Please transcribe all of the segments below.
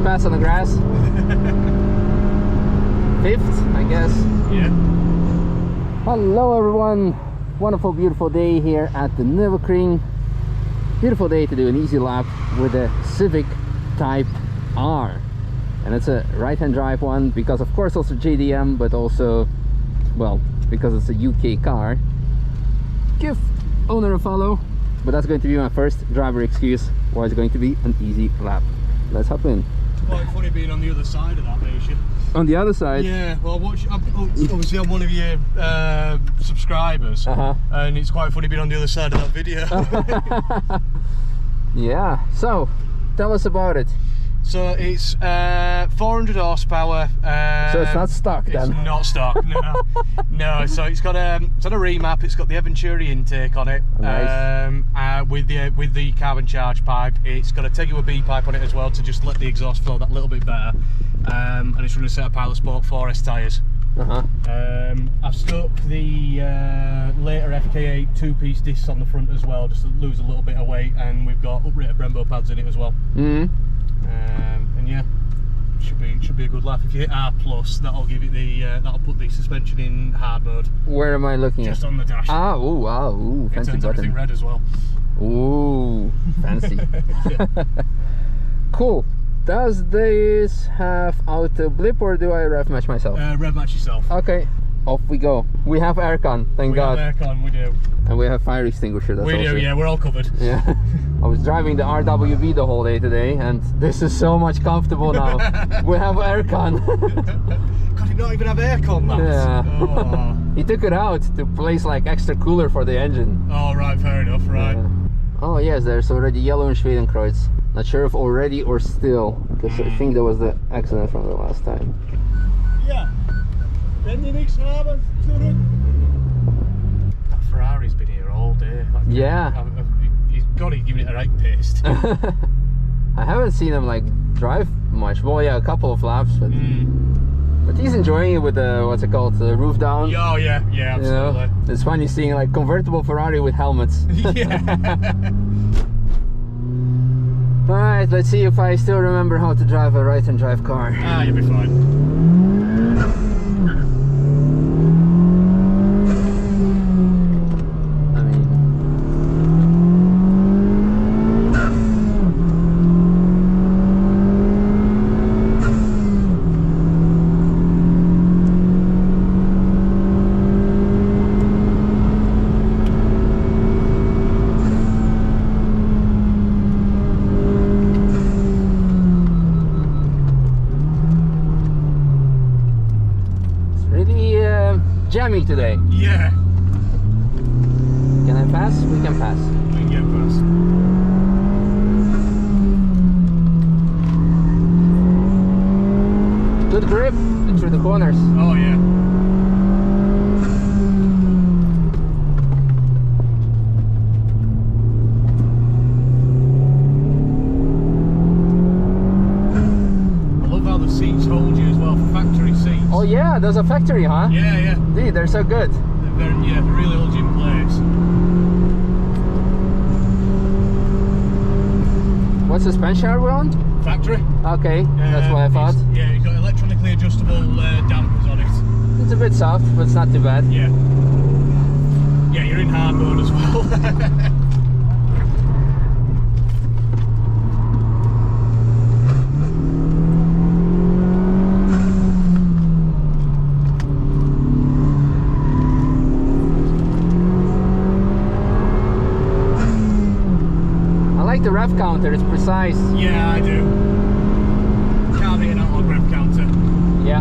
pass on the grass. 5th, I guess. Yeah. Hello everyone. Wonderful, beautiful day here at the Nürburgring. Beautiful day to do an easy lap with a Civic Type R. And it's a right-hand drive one because of course also JDM, but also, well, because it's a UK car. Give owner a follow, but that's going to be my first driver excuse why it's going to be an easy lap. Let's hop in. It's quite funny being on the other side of that, Misha. On the other side? Yeah, well, obviously I'm one of your subscribers, and it's quite funny being on the other side of that video. Yeah, so tell us about it. So it's 400 horsepower. So it's not stock then? It's not stock, no. No, so it's got a remap. It's got the Venturi intake on it. Nice. With the carbon charge pipe. It's got a Tegua B pipe on it as well to just let the exhaust flow that little bit better. And it's running a set of Pilot Sport 4S tyres. I've stuck the later FK8 2-piece discs on the front as well, just to lose a little bit of weight, and we've got uprated Brembo pads in it as well. And yeah, should be a good laugh. If you hit R+, that'll give it the that'll put the suspension in hard mode. Where am I looking Just at? on the dash. Ah, ooh, It fancy turns everything button. red as well. Ooh, fancy. Cool. Does this have auto blip or do I rev match myself? Rev match yourself. Okay, off we go. We have aircon, thank God. We have aircon, we do. And we have fire extinguisher. That's We also... do, yeah, we're all covered. Yeah. I was driving the RWB the whole day today, and this is so much comfortable now. We have aircon. God, you don't even have aircon, man. Yeah. Oh. He took it out to place like extra cooler for the engine. Oh, right, fair enough, right. Yeah. Oh yes, there's already yellow in Schwedenkreuz. Not sure if already or still, because I think that was the accident from the last time. Yeah. Wenn die nichts haben, zurück. That Ferrari's been here all day. Yeah. He's got to give it a right taste. I haven't seen him like drive much. Well, yeah, a couple of laps, but he's enjoying it with the what's it called, the roof down. Oh yeah, yeah, absolutely. You know, it's funny seeing like convertible Ferrari with helmets. Yeah. All right, let's see if I still remember how to drive a right-hand drive car. Ah, you'll be fine. Jammy today. Yeah. Can I pass? We can pass. We can get past. Good grip through the corners. Oh yeah. I love how the seats hold you as well for factory seats. Oh yeah, there's a factory, huh? Yeah, yeah. Dude, they're so good. They really hold you in place. What suspension are we on? Factory. Okay, that's what I thought. Yeah, you've got electronically adjustable dampers on it. It's a bit soft, but it's not too bad. Yeah. Yeah, you're in hard mode as well. The rev counter is precise. Yeah, I do. Can't be an analog rev counter. Yeah.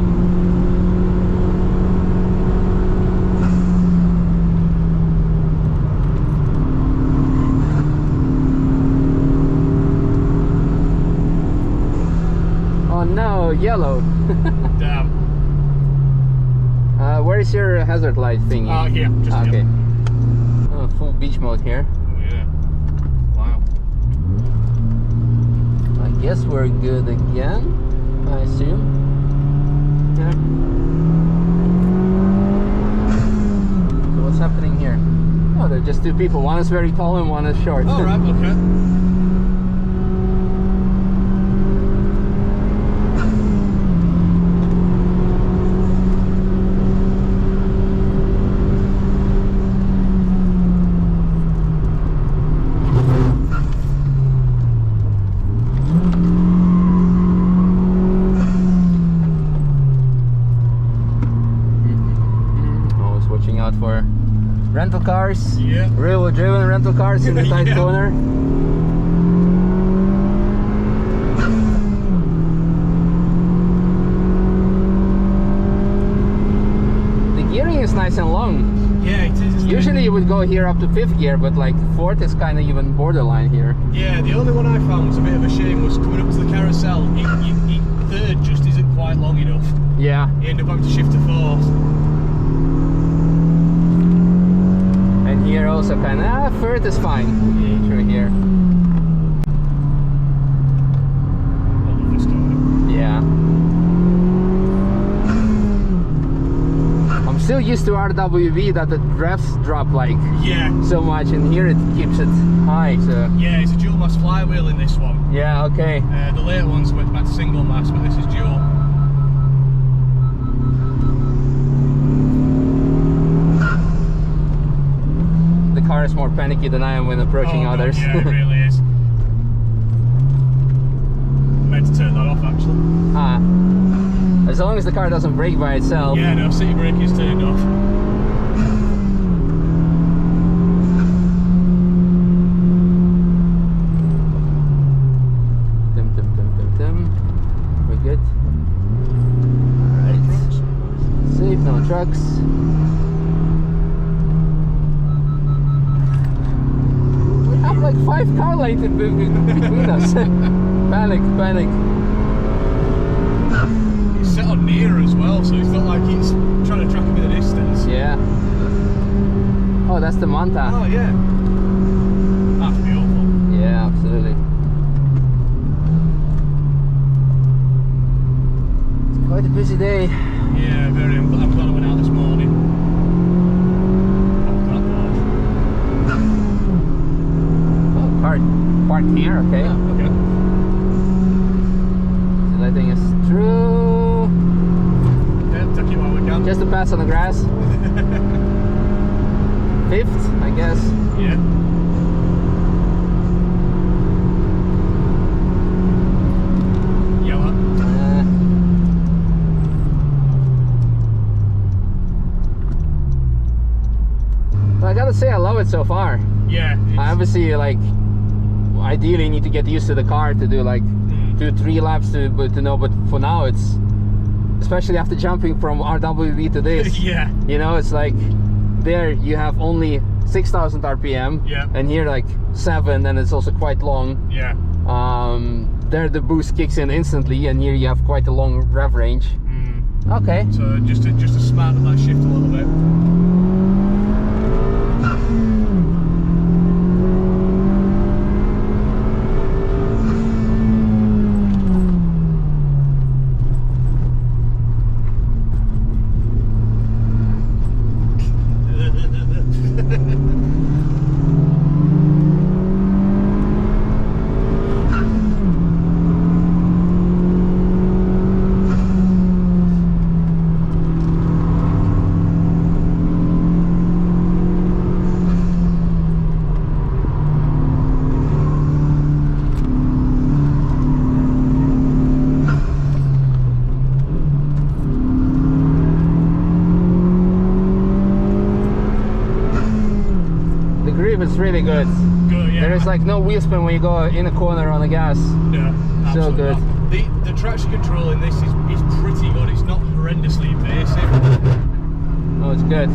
Oh no, yellow. Damn. Where is your hazard light thingy? Oh, here. Just okay. Here. Oh, full beach mode here. Yeah. Wow. I guess we're good again, I assume. Yeah. So what's happening here? Oh, they're just two people. One is very tall and one is short. Oh, right, okay. Real driven rental cars in the tight Yeah. corner. The gearing is nice and long. Yeah, it is. Usually you would go here up to 5th gear, but like 4th is kind of even borderline here. Yeah, the only one I found was a bit of a shame was coming up to the carousel. 3rd just isn't quite long enough. Yeah. You end up having to shift to 4th. And here also kind of, 3rd is fine through here. I love this corner. Yeah. I'm still used to RWB that the revs drop like so much, and here it keeps it high. So Yeah, it's a dual mass flywheel in this one. yeah, okay. The later ones went back to single mass, but this is dual. The car is more panicky than I am when approaching others. Yeah, it really is. I meant to turn that off actually. As long as the car doesn't brake by itself. Yeah, no, city brake is turned off. We're good. Alright. Safe, no trucks. We have like 5 car lanes in between us. Panic. It's set on near as well, so it's not like it's trying to track him in the distance. Yeah. Oh, that's the Manta. Oh yeah. That's beautiful. Yeah, absolutely. It's quite a busy day. Yeah, very. I'm glad I went out this morning. Oh, parked here, okay. Yeah, okay. Letting us through. Yeah, take it while we can. Just to pass on the grass. 5th, I guess. Yeah. Yellow. Well, I gotta say, I love it so far. Yeah. I obviously like. Ideally, need to get used to the car to do like 2-3 laps to know. But for now, it's especially after jumping from RWB to this. Yeah. You know, it's like there you have only 6,000 RPM. Yeah. And here like 7, and it's also quite long. Yeah. There the boost kicks in instantly, and here you have quite a long rev range. Okay. So just to smart that shift a little bit. It's really good. Good, yeah. There is like no wheel spin when you go in a corner on the gas. Yeah, so good. Not. The traction control in this is pretty good. It's not horrendously invasive. Oh, it's good.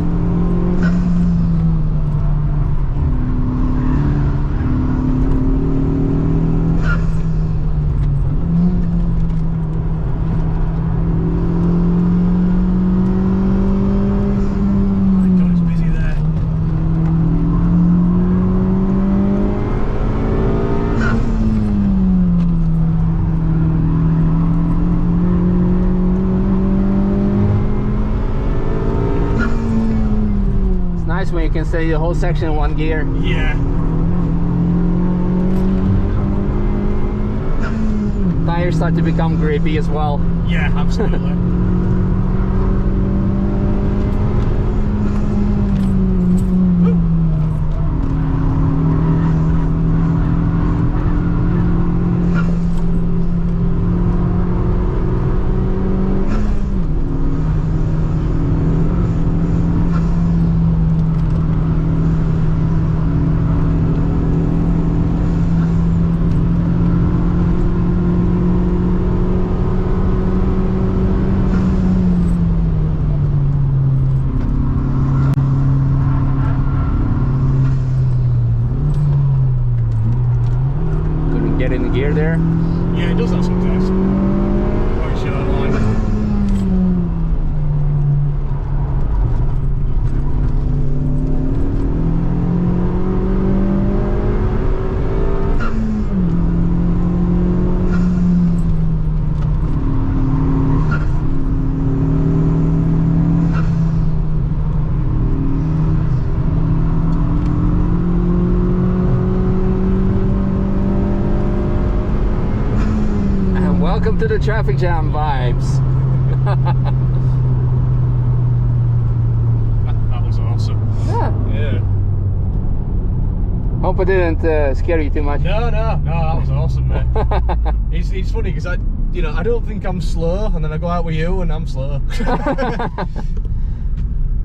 When you can stay the whole section in 1 gear. Yeah. Tires start to become grippy as well. Yeah, absolutely. gear there. Yeah, it does that sometimes. Very short line. Welcome to the traffic jam vibes. That was awesome. Yeah. Yeah. Hope I didn't scare you too much. No, that was awesome, mate. It's funny because I don't think I'm slow, and then I go out with you and I'm slow.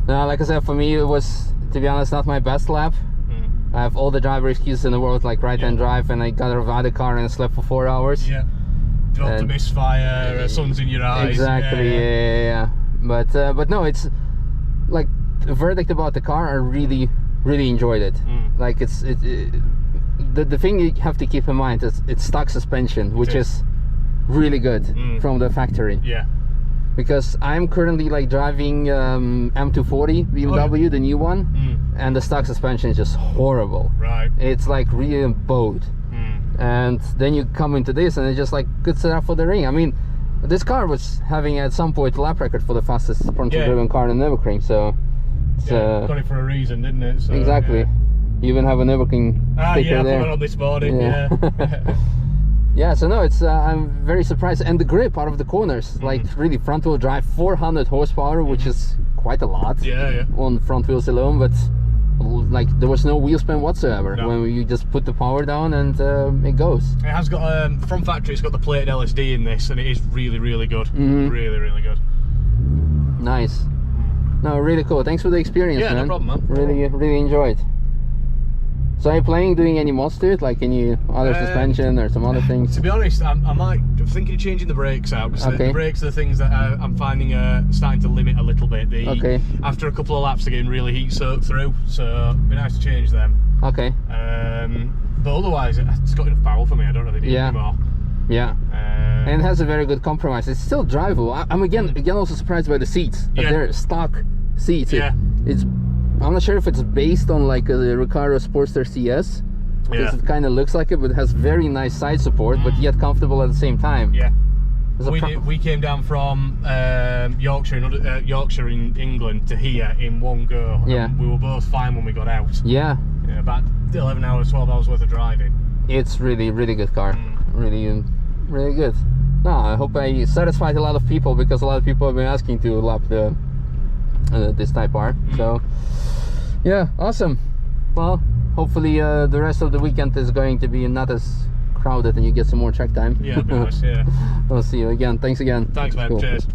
No, like I said, for me it was, to be honest, not my best lap. I have all the driver excuses in the world, like right-hand drive, and I got out of the car and slept for 4 hours. Yeah. Developed a misfire, sun's in your eyes. Exactly, yeah. But no, it's like the verdict about the car. I really enjoyed it. Like the thing you have to keep in mind is it's stock suspension, which is really good from the factory. Yeah. Because I'm currently like driving M240 BMW, the new one, and the stock suspension is just horrible. Right. It's like really bowed. And then you come into this and it's just like good setup for the ring. I mean, this car was having at some point a lap record for the fastest frontal driven car in Nürburgring, so it's, got it for a reason, didn't it? So, exactly. You even have a Nürburgring sticker there. I put it on this morning. Yeah. Yeah, so no, it's I'm very surprised. And the grip out of the corners, like really front wheel drive, 400 horsepower, which is quite a lot on front wheels alone, but like there was no wheel spin whatsoever when you just put the power down and it goes. It has got from factory, it's got the plated LSD in this, and it is really good. Really good. Nice. No, really cool. Thanks for the experience, man. No problem, man. Really enjoyed. So are you planning doing any mods to it, like any other suspension or some other things? To be honest, I'm thinking of changing the brakes out, because the brakes are the things that I'm finding starting to limit a little bit. After a couple of laps, they're getting really heat soaked through, so it'd be nice to change them. Okay. But otherwise, it's got enough power for me. I don't really need anymore. Yeah. And it has a very good compromise. It's still drivable. I'm again also surprised by the seats. That they're stock seats. I'm not sure if it's based on like the Recaro Sportster CS, because it kind of looks like it, but it has very nice side support, but yet comfortable at the same time. Yeah. We came down from Yorkshire in England to here in one go. And we were both fine when we got out. Yeah, about 11 hours, 12 hours worth of driving. It's really good car. Really good. No, I hope I satisfied a lot of people, because a lot of people have been asking to lap the this Type R. So yeah, awesome. Well, hopefully the rest of the weekend is going to be not as crowded and you get some more track time. Yeah, it'll be nice. Yeah. I'll see you again. Thanks again. Thanks, man. Cool. Cheers.